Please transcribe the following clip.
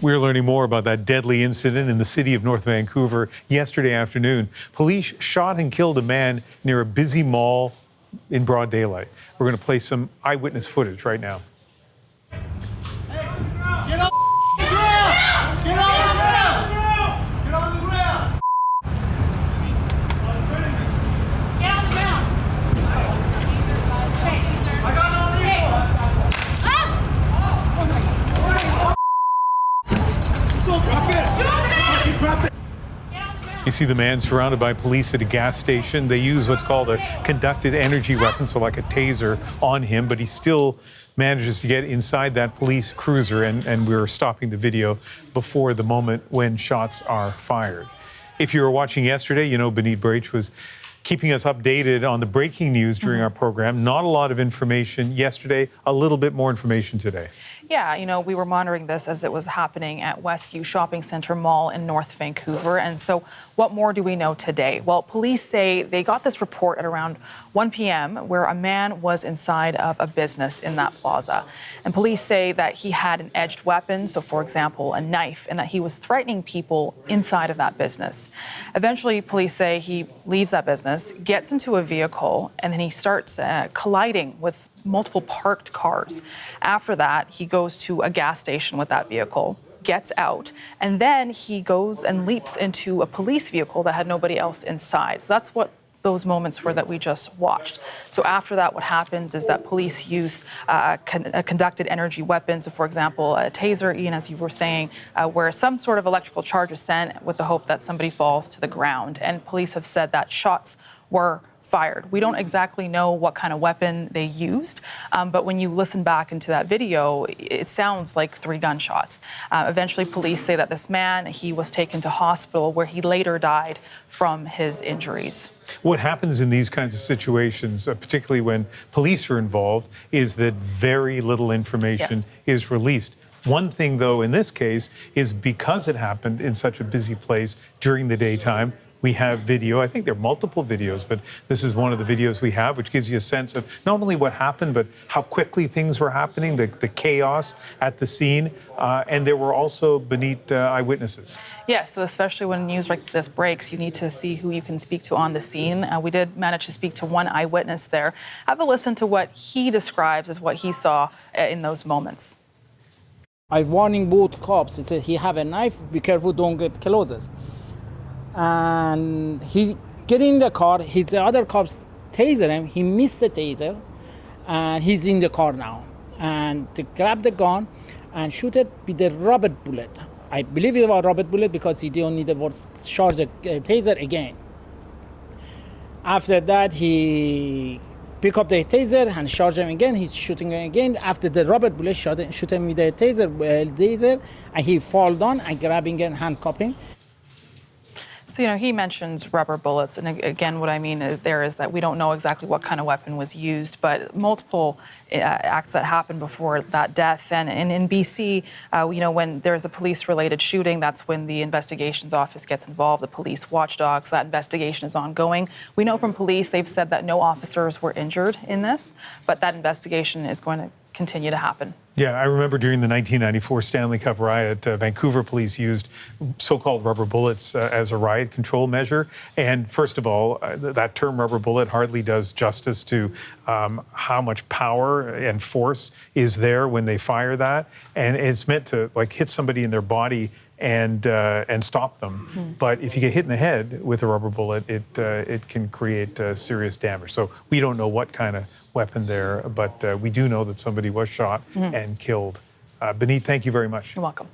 We're learning more about that deadly incident in the city of North Vancouver yesterday afternoon. Police shot and killed a man near a busy mall in broad daylight. We're going to play some eyewitness footage right now. Hey, get off the ground! Get off the ground! Get on the ground! Get on the ground! I got no legal! Drop it! Drop it! You see the man surrounded by police at a gas station. They use what's called a conducted energy weapon, so like a taser, on him, but he still manages to get inside that police cruiser, and we're stopping the video before the moment when shots are fired. If you were watching yesterday, you know Benit Brach was keeping us updated on the breaking news during our program. Not a lot of information yesterday, a little bit more information today. Yeah, you know, we were monitoring this as it was happening at Westview Shopping Centre Mall in North Vancouver. And so what more do we know today? Well, police say they got this report at around 1 p.m. where a man was inside of a business in that plaza. And police say that he had an edged weapon, so for example, a knife, and that he was threatening people inside of that business. Eventually, police say he leaves that business, gets into a vehicle, and then he starts colliding with multiple parked cars. After that, he goes to a gas station with that vehicle, gets out, and then he goes and leaps into a police vehicle that had nobody else inside. So that's what those moments were that we just watched. So after that, what happens is that police use a conducted energy weapon. So for example, a taser, Ian, as you were saying, where some sort of electrical charge is sent with the hope that somebody falls to the ground. And police have said that shots were fired. We don't exactly know what kind of weapon they used, but when you listen back into that video, it sounds like 3 gunshots. Eventually, police say that this man, he was taken to hospital where he later died from his injuries. What happens in these kinds of situations, particularly when police are involved, is that very little information is released. One thing, though, in this case, is because it happened in such a busy place during the daytime, we have video. I think there are multiple videos, but this is one of the videos we have, which gives you a sense of not only what happened, but how quickly things were happening, the chaos at the scene. And there were also Benit eyewitnesses. Yes, so especially when news like this breaks, you need to see who you can speak to on the scene. We did manage to speak to one eyewitness there. Have a listen to what he describes as what he saw in those moments. I'm warning both cops. It said he have a knife. Be careful, don't get close. And he get in the car. The other cops taser him. He missed the taser, and he's in the car now. And to grab the gun and shoot it with the rubber bullet. I believe it was rubber bullet because he don't need to charge the taser again. After that, he pick up the taser and charge him again. He's shooting him again. After the rubber bullet shoot him with the taser, and he fall down and grabbing and handcuffing. So, you know, he mentions rubber bullets. And again, what I mean there is that we don't know exactly what kind of weapon was used, but multiple acts that happened before that death. And in BC, you know, when there's a police-related shooting, that's when the investigations office gets involved, the police watchdog. So that investigation is ongoing. We know from police, they've said that no officers were injured in this, but that investigation is going to continue to happen. Yeah, I remember during the 1994 Stanley Cup riot, Vancouver police used so-called rubber bullets as a riot control measure. And first of all, that term rubber bullet hardly does justice to how much power and force is there when they fire that. And it's meant to like hit somebody in their body and stop them. Mm-hmm. But if you get hit in the head with a rubber bullet, it can create serious damage. So we don't know what kind of weapon there, but we do know that somebody was shot and killed. Benit, thank you very much. You're welcome.